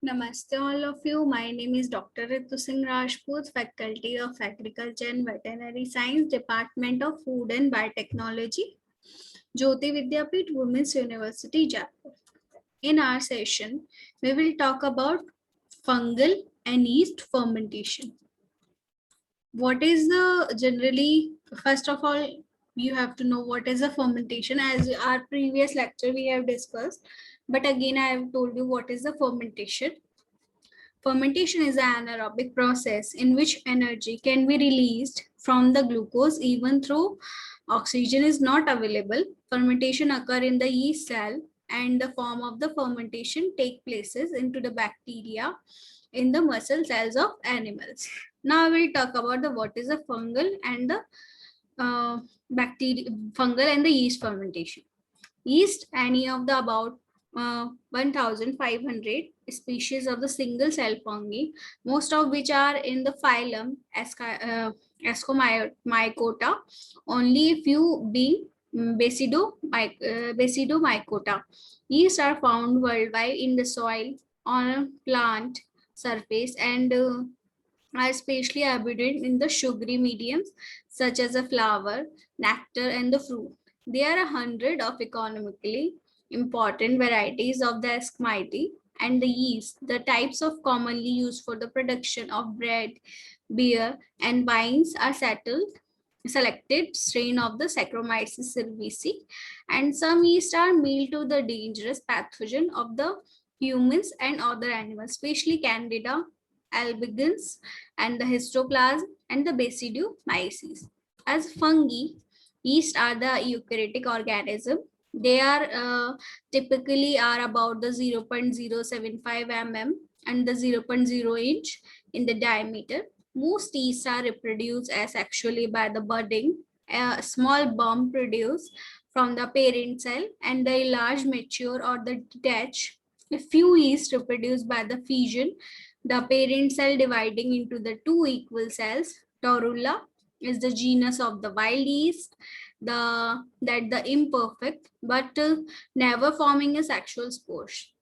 Namaste all of you. My name is Dr. Ritu Singh Rajput, Faculty of Agriculture and Veterinary Science, Department of Food and Biotechnology, Jyoti Vidyapeeth Women's University, Jaipur. In our session, we will talk about fungal and yeast fermentation. What is the generally, first of all, you have to know what is a fermentation. As our previous lecture we have discussed, but again I have told you what is the fermentation. Fermentation is an anaerobic process in which energy can be released from the glucose even though oxygen is not available. Fermentation occur in the yeast cell and the form of the fermentation take places into the bacteria in the muscle cells of animals. Now I will talk about the what is the fungal and the fungal and the yeast fermentation. Yeast, any of the about 1,500 species of the single cell fungi, most of which are in the phylum Ascomycota, only a few being Basidomycota. Yeast are found worldwide in the soil, on a plant surface, and are especially abundant in the sugary mediums such as the flower, nectar, and the fruit. There are 100 of economically important varieties of the Ascomycete and the yeast. The types of commonly used for the production of bread, beer, and wines are selected strain of the Saccharomyces cerevisiae, and some yeast are meal to the dangerous pathogen of the humans and other animals, especially Candida albigans and the histoplasm and the Basidiomyces. As fungi, yeast are the eukaryotic organism. They are typically are about the 0.075 mm and the zero point 0.0 inch in the diameter. Most yeast are reproduced asexually by the budding, a small bomb produced from the parent cell, and the large mature or the detached. A few yeast reproduced by the fission, the parent cell dividing into the two equal cells. Torula is the genus of the wild yeast, the imperfect but never forming a sexual spores.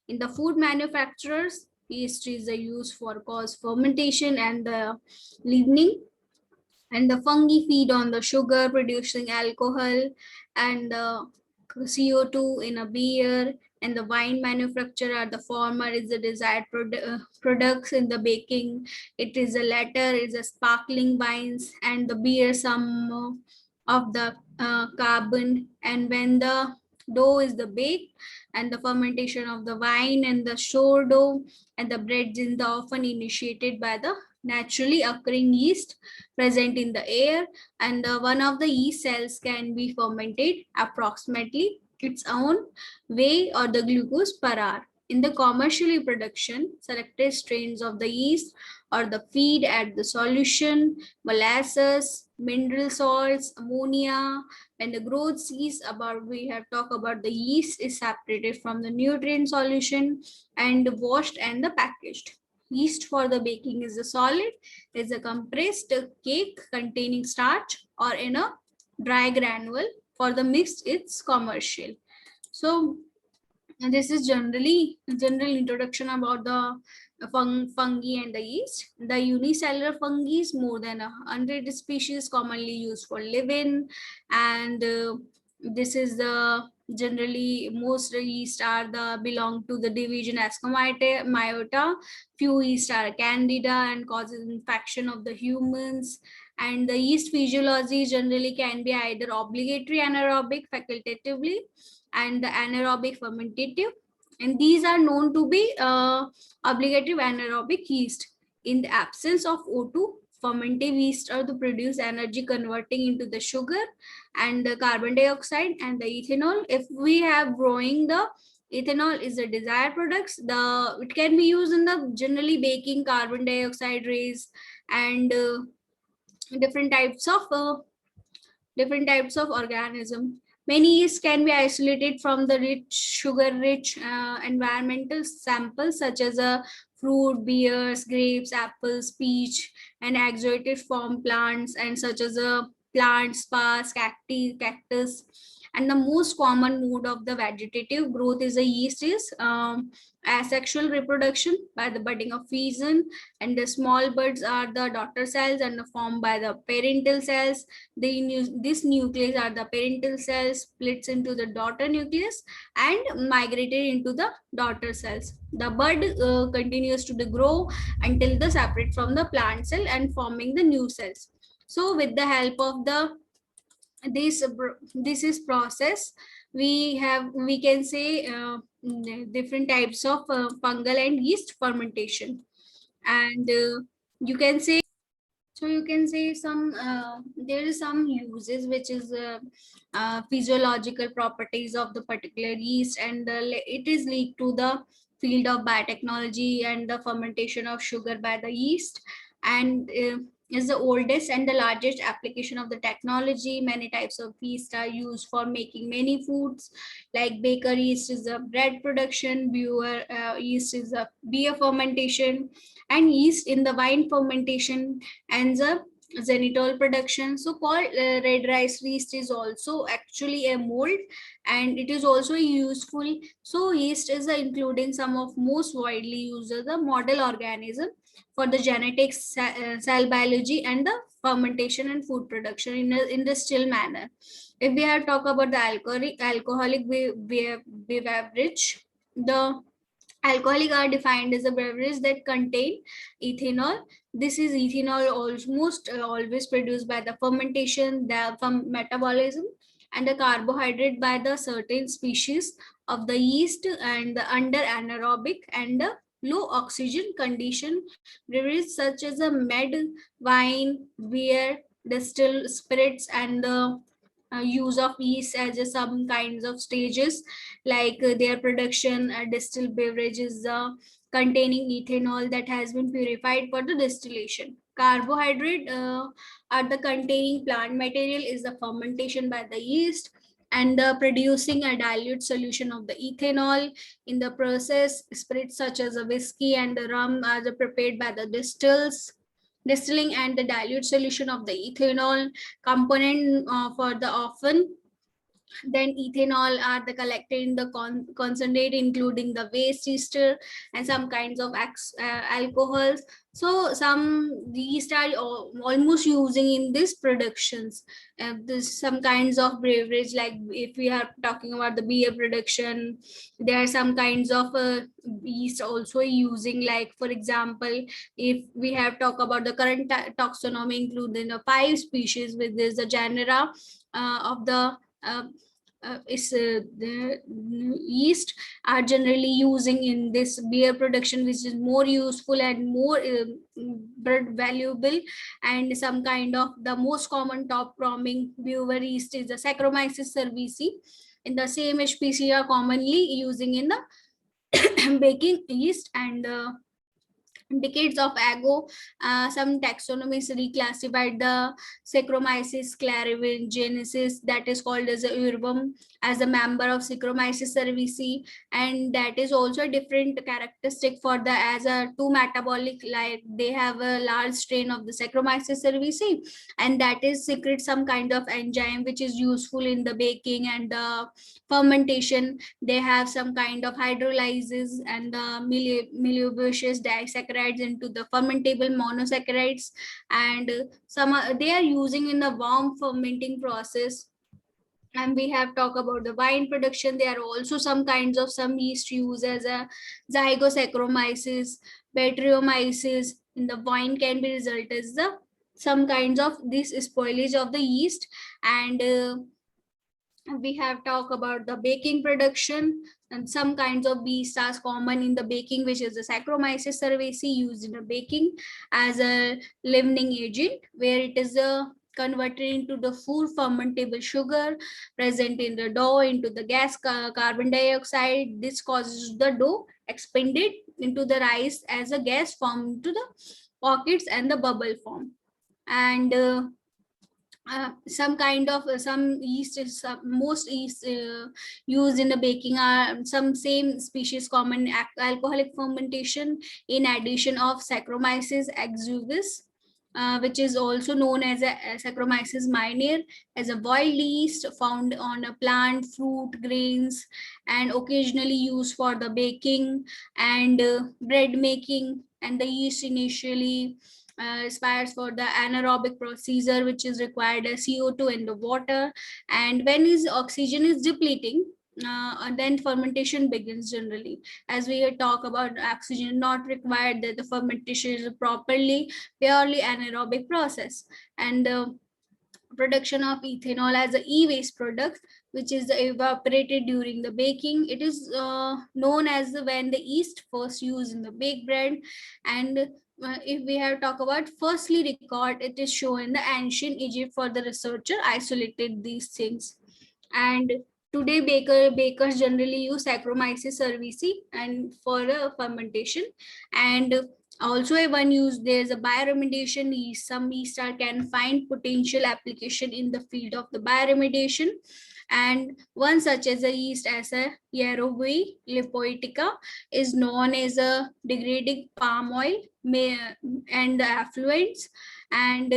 In the food manufacturers, yeast is used for cause fermentation and the leavening, and the fungi feed on the sugar producing alcohol and CO2 in a beer, and the wine manufacturer, the former is the desired products in the baking, it is the latter is the sparkling wines, and the beer some of the carbon. And when the dough is the baked and the fermentation of the wine and the sourdough and the breads is the often initiated by the naturally occurring yeast present in the air, and one of the yeast cells can be fermented approximately its own way or the glucose per hour. In the commercially production, selected strains of the yeast or the feed at the solution, molasses, mineral salts, ammonia. When the growth cease, about we have talked about the yeast is separated from the nutrient solution and washed and the packaged. Yeast for the baking is a solid, is a compressed cake containing starch, or in a dry granule. For the mixed, it's commercial. So this is general introduction about the fungi and the yeast. The unicellular fungi is more than 100 species commonly used for living, and this is the generally most yeast are the belong to the division Ascomycota. Few yeast are candida and causes infection of the humans. And the yeast physiology generally can be either obligatory anaerobic facultatively and the anaerobic fermentative, and these are known to be obligatory anaerobic yeast. In the absence of O2, fermentive yeast are to produce energy converting into the sugar and the carbon dioxide and the ethanol. If we have growing the ethanol is the desired products, the it can be used in the generally baking carbon dioxide rays and different types of organism. Many yeast can be isolated from the sugar-rich environmental samples such as fruit, beers, grapes, apples, peach, and exotic form plants, and such as plants, spas, cactus, And the most common mode of the vegetative growth is the yeast is asexual reproduction by the budding of fission, and the small buds are the daughter cells and are formed by the parental cells. This nucleus are the parental cells splits into the daughter nucleus and migrated into the daughter cells. The bud continues to grow until the separate from the plant cell and forming the new cells. So with the help of the this is process, we can say different types of fungal and yeast fermentation. And you can say, so you can say some there is some uses which is physiological properties of the particular yeast, and it is linked to the field of biotechnology and the fermentation of sugar by the yeast. And is the oldest and the largest application of the technology. Many types of yeast are used for making many foods, like baker yeast is a bread production, brewer yeast is a beer fermentation, and yeast in the wine fermentation and the xenitol production. So called red rice yeast is also actually a mold, and it is also useful. So yeast is including some of most widely used as the model organism for the genetics, cell biology, and the fermentation and food production in a industrial manner. If we have talk about the alcoholic beverage, the alcoholic are defined as a beverage that contain ethanol. This is ethanol almost always produced by the fermentation, the from metabolism, and the carbohydrate by the certain species of the yeast, and the under anaerobic and the low oxygen condition beverages such as a med, wine, beer, distilled spirits, and the use of yeast as some kinds of stages, like their production distilled beverages containing ethanol that has been purified for the distillation. Carbohydrate are the containing plant material is the fermentation by the yeast, and producing a dilute solution of the ethanol. In the process, spirits such as a whiskey and the rum are prepared by the distilling and the dilute solution of the ethanol component for the often. Then ethanol are the collected in the concentrate, including the waste ester and some kinds of alcohols. So some these are almost using in these productions. This some kinds of beverage, like if we are talking about the beer production, there are some kinds of yeast also using, like for example, if we have talk about the current taxonomy, including the 5 species with this the genera of the is the yeast are generally using in this beer production, which is more useful and more valuable. And some kind of the most common top performing brewer yeast is the Saccharomyces cerevisiae. In the same species are commonly using in the baking yeast. And decades of ago, some taxonomies reclassified the Saccharomyces clarivigenesis, that is called as a urbum, as a member of Saccharomyces cerevisiae, and that is also a different characteristic for the as a two metabolic, like they have a large strain of the Saccharomyces cerevisiae, and that is secrete some kind of enzyme which is useful in the baking and the fermentation. They have some kind of hydrolysis and the millibutious disaccharides into the fermentable monosaccharides, and some they are using in the warm fermenting process. And we have talked about the wine production. There are also some kinds of some yeast used as a zygosaccharomyces, Brettanomyces in the wine can be result as the some kinds of this spoilage of the yeast. And we have talked about the baking production, and some kinds of yeast are common in the baking, which is the Saccharomyces cerevisiae used in the baking as a leavening agent, where it is converted into the full fermentable sugar present in the dough into the gas carbon dioxide. This causes the dough expanded into the rice as a gas form to the pockets and the bubble form. And some kind of some yeast is most yeast used in the baking are some same species common alcoholic fermentation in addition of Saccharomyces exuvius. which is also known as a Saccharomyces minor, as a wild yeast found on a plant, fruit, grains, and occasionally used for the baking and bread making. And the yeast initially aspires for the anaerobic procedure, which is required a CO2 in the water. And when is oxygen is depleting, and then fermentation begins generally. As we had talked about, oxygen not required, that the fermentation is properly purely anaerobic process. And the production of ethanol as a e-waste product, which is evaporated during the baking. It is known as when the yeast first used in the baked bread. And if we have talked about firstly record, it is shown in the ancient Egypt, for the researcher isolated these things. And today bakers generally use Saccharomyces cerevisiae and for fermentation. And also one use, there's a bioremediation yeast. Some yeast can find potential application in the field of the bioremediation. And one such as a yeast as a Yerogui lipoitica is known as a degrading palm oil and the affluents. And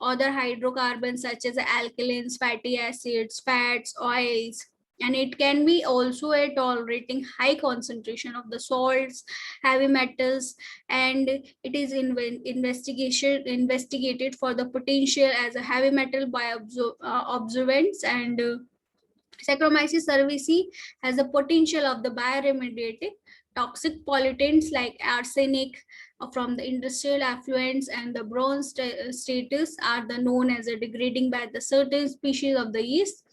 other hydrocarbons such as alkalines, fatty acids, fats, oils. And it can be also a tolerating high concentration of the salts, heavy metals. And it is investigated for the potential as a heavy metal by observants. And Saccharomyces cerevisiae has the potential of the bioremediating toxic pollutants like arsenic from the industrial effluents, and the bronze status are the known as a degrading by the certain species of the yeast.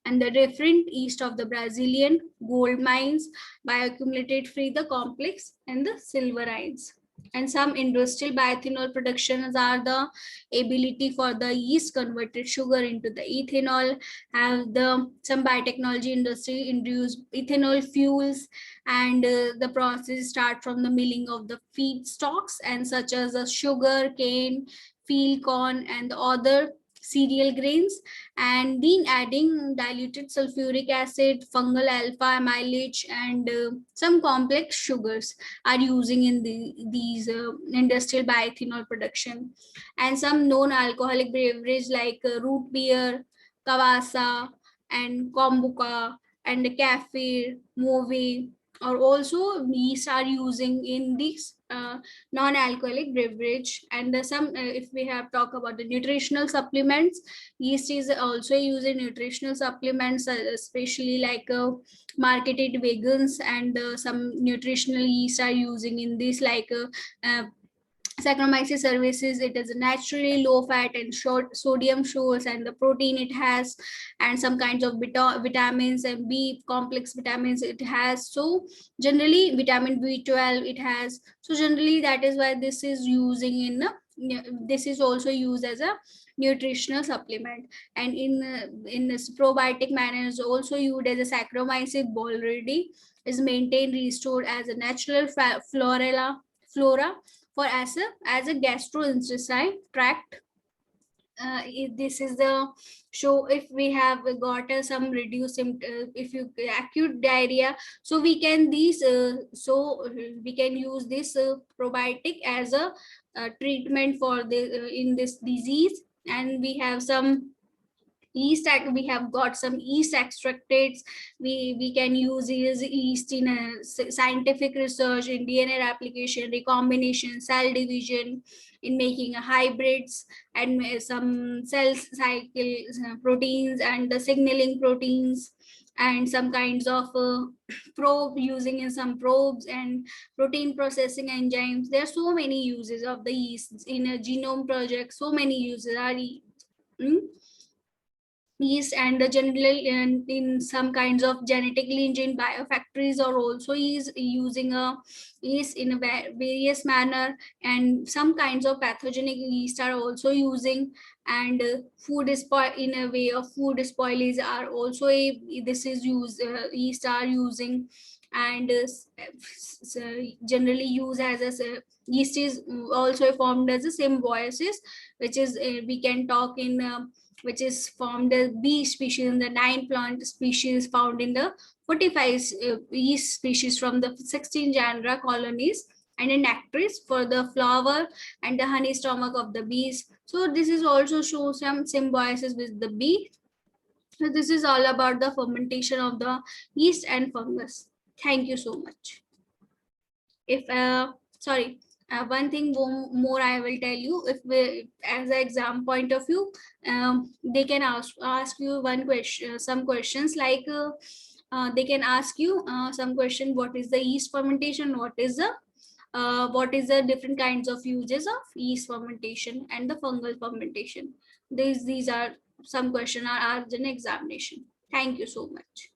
And the different yeast of the Brazilian gold mines bioaccumulated free the complex and the silverines. And some industrial bioethanol productions are the ability for the yeast converted sugar into the ethanol. Have the some biotechnology industry introduce ethanol fuels. And the process start from the milling of the feedstocks, and such as the sugar cane, field corn, and the other cereal grains. And then adding diluted sulfuric acid, fungal alpha amylase, and some complex sugars are using in these industrial bioethanol production. And some known alcoholic beverage like root beer, kawasa, and kombucha, and kefir, move are also yeast are using in these non-alcoholic beverage. And some if we have talked about the nutritional supplements, yeast is also used in nutritional supplements, especially like marketed vegans. And some nutritional yeast are using in this, like Saccharomyces cerevisiae. It is naturally low fat and short sodium source, and the protein it has, and some kinds of vitamins and B complex vitamins it has. So generally vitamin B12 it has. So generally that is why this is using in this is also used as a nutritional supplement. And in this probiotic manner is also used as a Saccharomyces boulardii is maintained restored as a natural flora for as a gastrointestinal tract. This is the show if we have got some reduced if you acute diarrhea, so we can we can use this probiotic as a treatment for the in this disease. And we have some we have got some yeast extractates. We can use yeast in a scientific research, in DNA replication, recombination, cell division, in making a hybrids, and some cell cycle proteins, and the signaling proteins, and some kinds of probe using in some probes, and protein processing enzymes. There are so many uses of the yeast in a genome project. So many uses are yeast. And the general in some kinds of genetically engineered biofactories are also is using a yeast in a various manner. And some kinds of pathogenic yeast are also using. And food spoil in a way of food spoilage are also this is used yeast are using. And generally used as a yeast is also formed as a symbiosis, which is we can talk in which is formed as bee species in the 9 plant species found in the 45 yeast species from the 16 genera colonies and a nectaries for the flower, and the honey stomach of the bees. So this is also show some symbiosis with the bee. So this is all about the fermentation of the yeast and fungus. Thank you so much. If sorry, one thing more I will tell you. If we, as an exam point of view, they can ask you one question, some questions like they can ask you some question. What is the yeast fermentation? What is the different kinds of uses of yeast fermentation and the fungal fermentation? These are some question are asked in examination. Thank you so much.